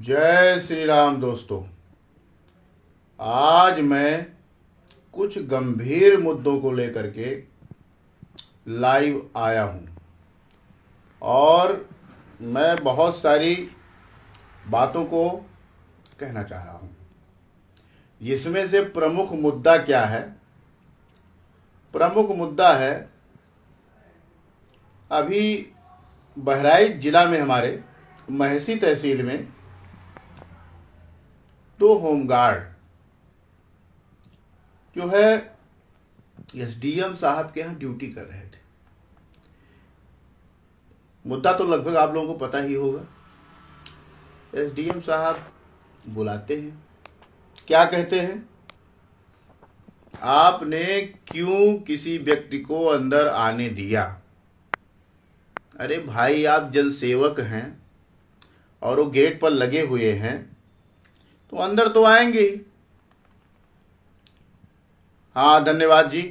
जय श्री राम दोस्तों। आज मैं कुछ गंभीर मुद्दों को लेकर के लाइव आया हूं और मैं बहुत सारी बातों को कहना चाह रहा हूं, जिसमें से प्रमुख मुद्दा क्या है। प्रमुख मुद्दा है, अभी बहराइच जिला में हमारे महसी तहसील में 2 होमगार्ड जो है एसडीएम साहब के यहाँ ड्यूटी कर रहे थे। मुद्दा तो लगभग आप लोगों को पता ही होगा। एसडीएम साहब बुलाते हैं, क्या कहते हैं, आपने क्यों किसी व्यक्ति को अंदर आने दिया। अरे भाई, आप जल सेवक हैं और वो गेट पर लगे हुए हैं तो अंदर तो आएंगे ही। हाँ, धन्यवाद जी।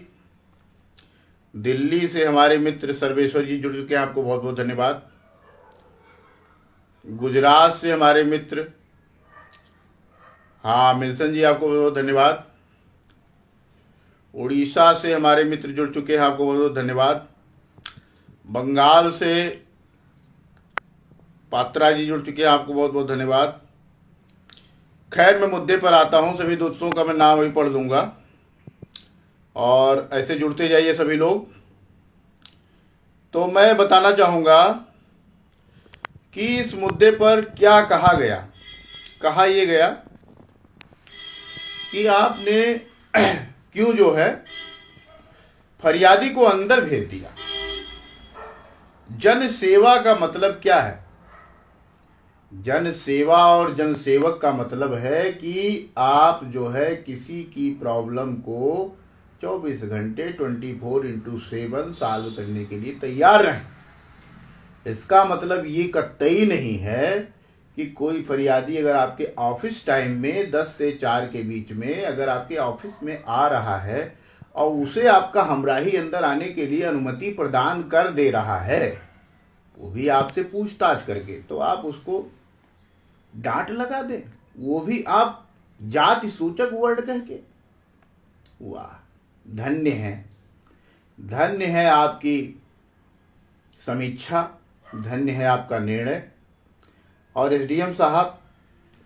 दिल्ली से हमारे मित्र सर्वेश्वर जी जुड़ चुके हैं, आपको बहुत बहुत धन्यवाद। गुजरात से हमारे मित्र, हाँ मिल्सन जी, आपको बहुत बहुत धन्यवाद। उड़ीसा से हमारे मित्र जुड़ चुके हैं, आपको बहुत बहुत धन्यवाद। बंगाल से पात्रा जी जुड़ चुके हैं, आपको बहुत बहुत धन्यवाद। खैर, मैं मुद्दे पर आता हूं। सभी दोस्तों का मैं नाम अभी पढ़ दूंगा और ऐसे जुड़ते जाइए सभी लोग। तो मैं बताना चाहूंगा कि इस मुद्दे पर क्या कहा गया। कहा यह गया कि आपने क्यों जो है फरियादी को अंदर भेज दिया। जन सेवा का मतलब क्या है? जन सेवा और जन सेवक का मतलब है कि आप जो है किसी की प्रॉब्लम को 24 घंटे 24x7 सॉल्व करने के लिए तैयार रहें। इसका मतलब ये कतई नहीं है कि कोई फरियादी अगर आपके ऑफिस टाइम में 10 से 4 के बीच में अगर आपके ऑफिस में आ रहा है और उसे आपका हमराही अंदर आने के लिए अनुमति प्रदान कर दे रहा है, वो भी आपसे पूछताछ करके, तो आप उसको डांट लगा दें, वो भी आप जाति सूचक वर्ड कह के। वाह, धन्य है, धन्य है आपकी समीक्षा, धन्य है आपका निर्णय। और एसडीएम साहब,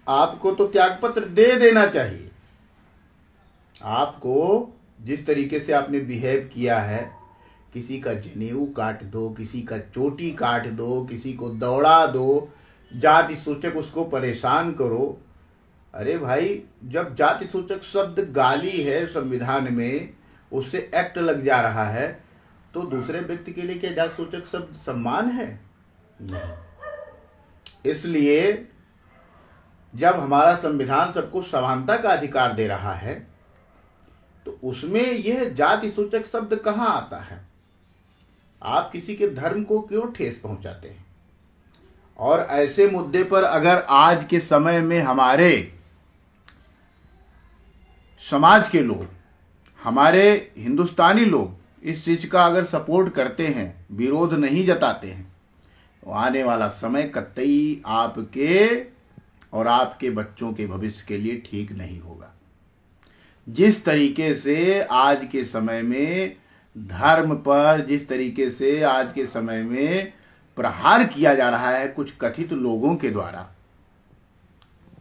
आपको तो त्यागपत्र दे देना चाहिए। आपको जिस तरीके से आपने बिहेव किया है, किसी का जनेऊ काट दो, किसी का चोटी काट दो, किसी को दौड़ा दो, जाति सूचक उसको परेशान करो। अरे भाई, जब जाति सूचक शब्द गाली है संविधान में, उससे एक्ट लग जा रहा है, तो दूसरे व्यक्ति के लिए क्या जाति सूचक शब्द सम्मान है? नहीं। इसलिए जब हमारा संविधान सबको समानता का अधिकार दे रहा है, तो उसमें यह जाति सूचक शब्द कहां आता है? आप किसी के धर्म को क्यों ठेस पहुंचाते हैं? और ऐसे मुद्दे पर अगर आज के समय में हमारे समाज के लोग, हमारे हिंदुस्तानी लोग इस चीज का अगर सपोर्ट करते हैं, विरोध नहीं जताते हैं, तो आने वाला समय कतई आपके और आपके बच्चों के भविष्य के लिए ठीक नहीं होगा। जिस तरीके से आज के समय में धर्म पर, जिस तरीके से आज के समय में प्रहार किया जा रहा है कुछ कथित लोगों के द्वारा,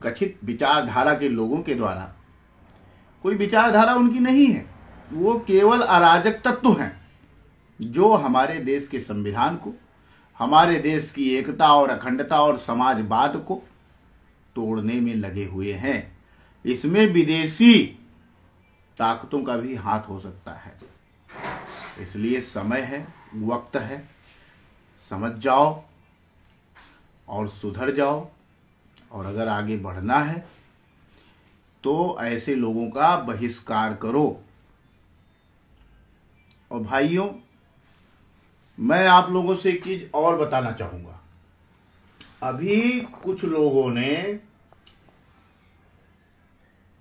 कथित विचारधारा के लोगों के द्वारा, कोई विचारधारा उनकी नहीं है, वो केवल अराजक तत्व हैं जो हमारे देश के संविधान को, हमारे देश की एकता और अखंडता और समाजवाद को तोड़ने में लगे हुए हैं। इसमें विदेशी ताकतों का भी हाथ हो सकता है। इसलिए समय है, वक्त है, समझ जाओ और सुधर जाओ। और अगर आगे बढ़ना है तो ऐसे लोगों का बहिष्कार करो। और भाइयों, मैं आप लोगों से एक चीज और बताना चाहूंगा। अभी कुछ लोगों ने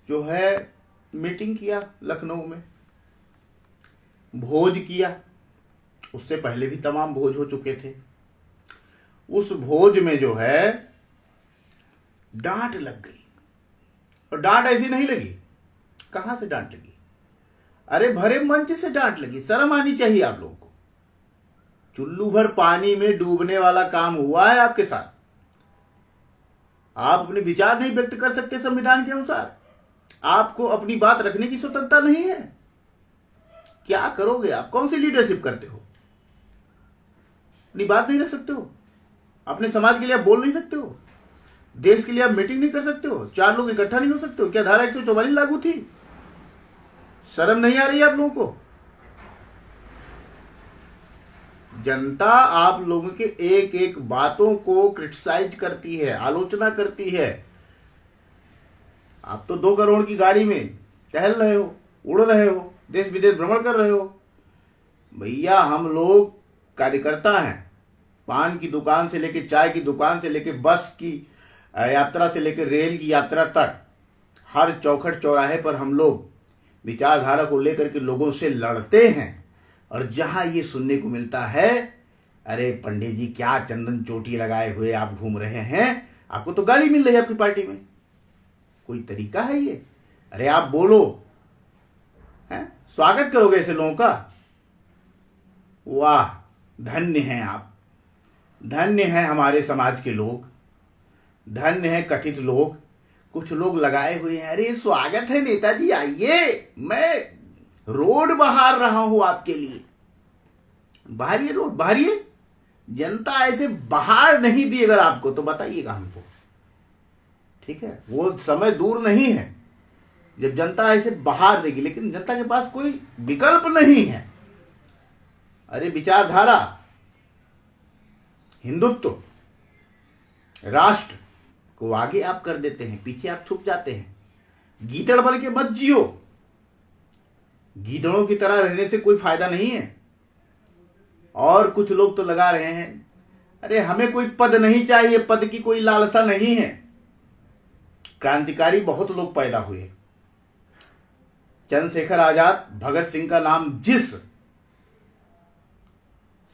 जो है मीटिंग किया, लखनऊ में भोज किया। उससे पहले भी तमाम भोज हो चुके थे। उस भोज में जो है डांट लग गई। और डांट ऐसी नहीं लगी, कहां से डांट लगी? अरे भरे मंच से डांट लगी। शर्म आनी चाहिए आप लोगों को। चुल्लू भर पानी में डूबने वाला काम हुआ है आपके साथ। आप अपने विचार नहीं व्यक्त कर सकते संविधान के अनुसार। आपको अपनी बात रखने की स्वतंत्रता नहीं है। क्या करोगे आप? कौन सी लीडरशिप करते हो? अपनी बात नहीं रख सकते हो? अपने समाज के लिए आप बोल नहीं सकते हो? देश के लिए आप मीटिंग नहीं कर सकते हो? 4 लोग इकट्ठा नहीं हो सकते हो? क्या धारा 144 लागू थी? शर्म नहीं आ रही है आप लोगों को? जनता आप लोगों के एक एक बातों को क्रिटिसाइज करती है, आलोचना करती है। आप तो 2 करोड़ की गाड़ी में टहल रहे हो, उड़ रहे हो, देश विदेश भ्रमण कर रहे हो। भैया हम लोग कार्यकर्ता हैं। पान की दुकान से लेकर, चाय की दुकान से लेकर, बस की यात्रा से लेकर रेल की यात्रा तक, हर चौखट चौराहे पर हम लोग विचारधारा को लेकर के लोगों से लड़ते हैं। और जहां ये सुनने को मिलता है, अरे पंडित जी क्या चंदन चोटी लगाए हुए आप घूम रहे हैं, आपको तो गाली मिल रही है आपकी पार्टी में। कोई तरीका है ये? अरे आप बोलो, है स्वागत करोगे ऐसे लोगों का? वाह, धन्य हैं आप, धन्य हैं हमारे समाज के लोग, धन्य हैं कथित लोग। कुछ लोग लगाए हुए हैं, अरे स्वागत है नेताजी, आइए, मैं रोड बहार रहा हूं आपके लिए। बाहरिए रोड, बाहरिए। जनता ऐसे बहार नहीं दी अगर आपको तो बताइएगा हमको, ठीक है? वो समय दूर नहीं है जब जनता ऐसे बहार देगी, लेकिन जनता के पास कोई विकल्प नहीं है। अरे विचारधारा, हिंदुत्व, राष्ट्र को आगे आप कर देते हैं, पीछे आप छुप जाते हैं। गीदड़ बन के मत जियो। गीदड़ों की तरह रहने से कोई फायदा नहीं है। और कुछ लोग तो लगा रहे हैं, अरे हमें कोई पद नहीं चाहिए, पद की कोई लालसा नहीं है। क्रांतिकारी बहुत लोग पैदा हुए। चंद्रशेखर आजाद, भगत सिंह का नाम जिस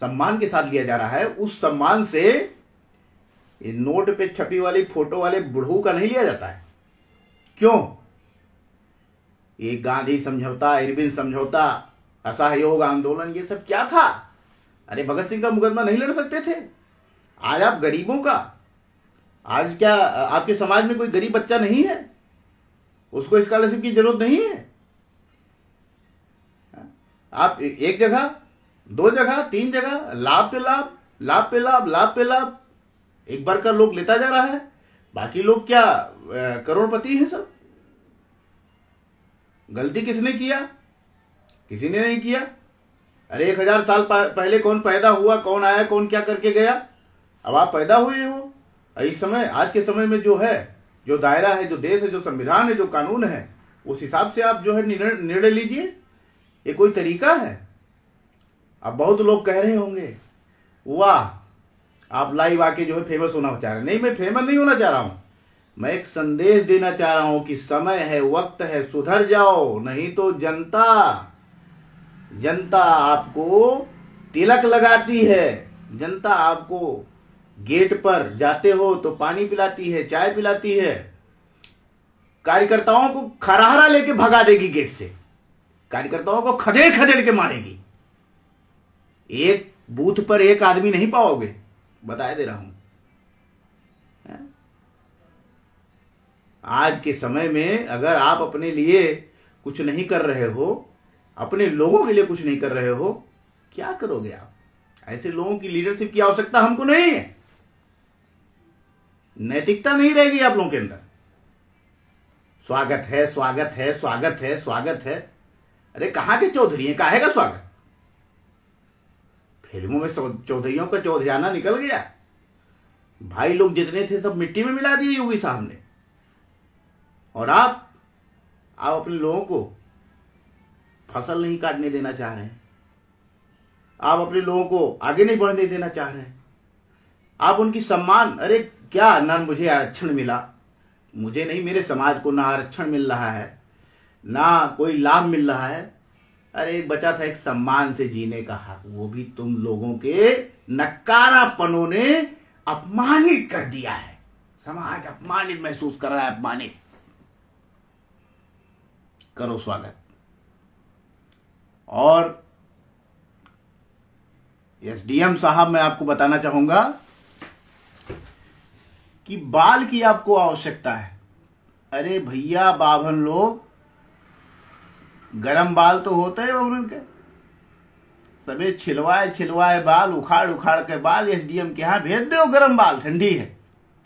सम्मान के साथ लिया जा रहा है, उस सम्मान से ये नोट पे छपी वाली फोटो वाले बुढ़ऊ का नहीं लिया जाता है। क्यों? ये गांधी समझौता, इरविन समझौता, असहयोग आंदोलन, ये सब क्या था? अरे भगत सिंह का मुकदमा नहीं लड़ सकते थे? आज आप गरीबों का, आज क्या आपके समाज में कोई गरीब बच्चा नहीं है? उसको स्कॉलरशिप की जरूरत नहीं है? आप एक जगह, 2 जगह, 3 जगह लाभ पे लाभ, लाभ पे लाभ, लाभ पे लाभ, एक बार का लोग लेता जा रहा है। बाकी लोग क्या करोड़पति हैं सब? गलती किसने किया? किसी ने नहीं किया। अरे 1000 साल पहले कौन पैदा हुआ, कौन आया, कौन क्या करके गया? अब आप पैदा हुए हो। इस समय, आज के समय में जो है, जो दायरा है, जो देश है, जो संविधान है, जो कानून है, उस हिसाब से आप जो है निर्णय लीजिए। ये कोई तरीका है? अब बहुत लोग कह रहे होंगे, वाह आप लाइव आके जो है फेमस होना चाह रहे हैं। नहीं, मैं फेमस नहीं होना चाह रहा हूं। मैं एक संदेश देना चाह रहा हूं कि समय है, वक्त है, सुधर जाओ, नहीं तो जनता आपको तिलक लगाती है। जनता आपको गेट पर जाते हो तो पानी पिलाती है, चाय पिलाती है। कार्यकर्ताओं को खराहरा लेके भगा देगी गेट से, कार्यकर्ताओं को खदेड़ खदेड़ के मारेगी। एक बूथ पर एक आदमी नहीं पाओगे, बताया दे रहा हूं। आज के समय में अगर आप अपने लिए कुछ नहीं कर रहे हो, अपने लोगों के लिए कुछ नहीं कर रहे हो, क्या करोगे आप? ऐसे लोगों की लीडरशिप की आवश्यकता हमको नहीं है। नैतिकता नहीं रहेगी आप लोगों के अंदर। स्वागत है, स्वागत है, स्वागत है, स्वागत है। अरे कहां के चौधरी हैं? काहे का स्वागत? फिल्मों में चौधरियों का चौधरियाना निकल गया। भाई लोग जितने थे सब मिट्टी में मिला दिए योगी साहब ने। और आप अपने लोगों को फसल नहीं काटने देना चाह रहे हैं। आप अपने लोगों को आगे नहीं बढ़ने देना चाह रहे हैं। आप उनकी सम्मान, अरे क्या ना मुझे आरक्षण मिला, मुझे नहीं, मेरे समाज को ना आरक्षण मिल रहा है, ना कोई लाभ मिल रहा है। अरे एक बचा था एक सम्मान से जीने का हक, वो भी तुम लोगों के नकारापनों ने अपमानित कर दिया है। समाज अपमानित महसूस कर रहा है, अपमानित। करो स्वागत। और एसडीएम साहब, मैं आपको बताना चाहूंगा कि बाल की आपको आवश्यकता है। अरे भैया, बाभन लोग, गरम बाल तो होते हैं बाभन के, सबे छिलवाए छिलवाए बाल, उखाड़ उखाड़ के बाल एसडीएम के यहां भेज दो। गरम बाल, ठंडी है,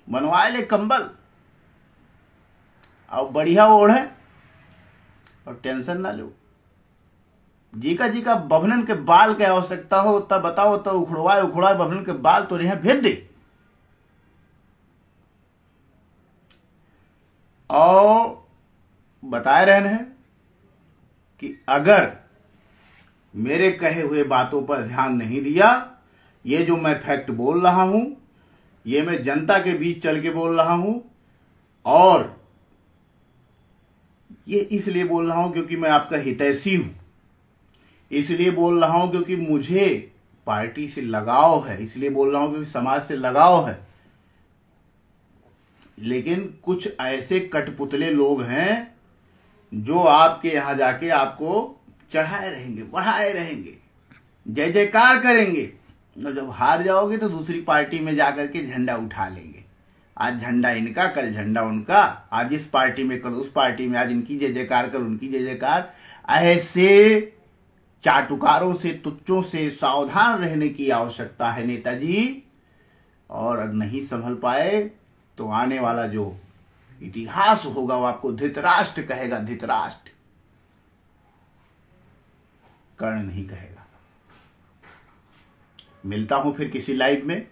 बनवाए ले कंबल, और बढ़िया ओढ़े और टेंशन ना लो। जी का बभनन के बाल की आवश्यकता हो तब बताओ, तो उखड़वाए बभनन के बाल तो यहां भेज दे। और बताए रहे हैं कि अगर मेरे कहे हुए बातों पर ध्यान नहीं दिया, ये जो मैं फैक्ट बोल रहा हूं, ये मैं जनता के बीच चल के बोल रहा हूं, और ये इसलिए बोल रहा हूं क्योंकि मैं आपका हितैषी हूं, इसलिए बोल रहा हूं क्योंकि मुझे पार्टी से लगाव है, इसलिए बोल रहा हूं क्योंकि समाज से लगाव है। लेकिन कुछ ऐसे कठपुतले लोग हैं जो आपके यहां जाके आपको चढ़ाए रहेंगे, बढ़ाए रहेंगे, जय जयकार करेंगे, और जब हार जाओगे तो दूसरी पार्टी में जाकर के झंडा उठा लेंगे। आज झंडा इनका, कल झंडा उनका, आज इस पार्टी में कल उस पार्टी में, आज इनकी जय जयकार कल उनकी जय जयकार। ऐसे चाटुकारों से, तुच्चों से सावधान रहने की आवश्यकता है नेताजी। और अगर नहीं संभल पाए तो आने वाला जो इतिहास होगा वो आपको धृतराष्ट्र कहेगा, धृतराष्ट्र, कर्ण नहीं कहेगा। मिलता हूं फिर किसी लाइव में,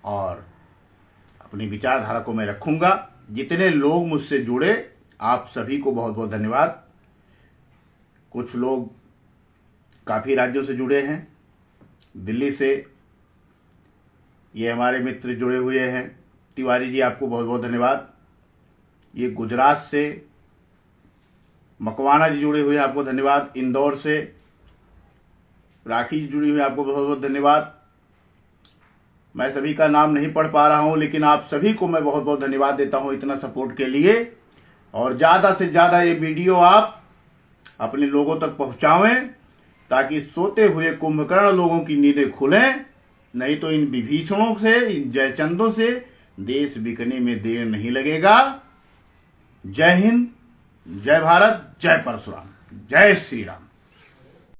और अपनी विचारधारा को मैं रखूंगा। जितने लोग मुझसे जुड़े, आप सभी को बहुत बहुत धन्यवाद। कुछ लोग काफी राज्यों से जुड़े हैं, दिल्ली से ये हमारे मित्र जुड़े हुए हैं, तिवारी जी आपको बहुत बहुत धन्यवाद। ये गुजरात से मकवाना जी जुड़े हुए हैं, आपको धन्यवाद। इंदौर से राखी जी जुड़ी हुई, आपको बहुत बहुत धन्यवाद। मैं सभी का नाम नहीं पढ़ पा रहा हूं, लेकिन आप सभी को मैं बहुत बहुत धन्यवाद देता हूं इतना सपोर्ट के लिए। और ज्यादा से ज्यादा ये वीडियो आप अपने लोगों तक पहुंचावें, ताकि सोते हुए कुंभकर्ण लोगों की नींदें खुलें। नहीं तो इन विभीषणों से, इन जयचंदों से देश बिकने में देर नहीं लगेगा। जय हिंद, जय भारत, जय परशुराम, जय श्री राम।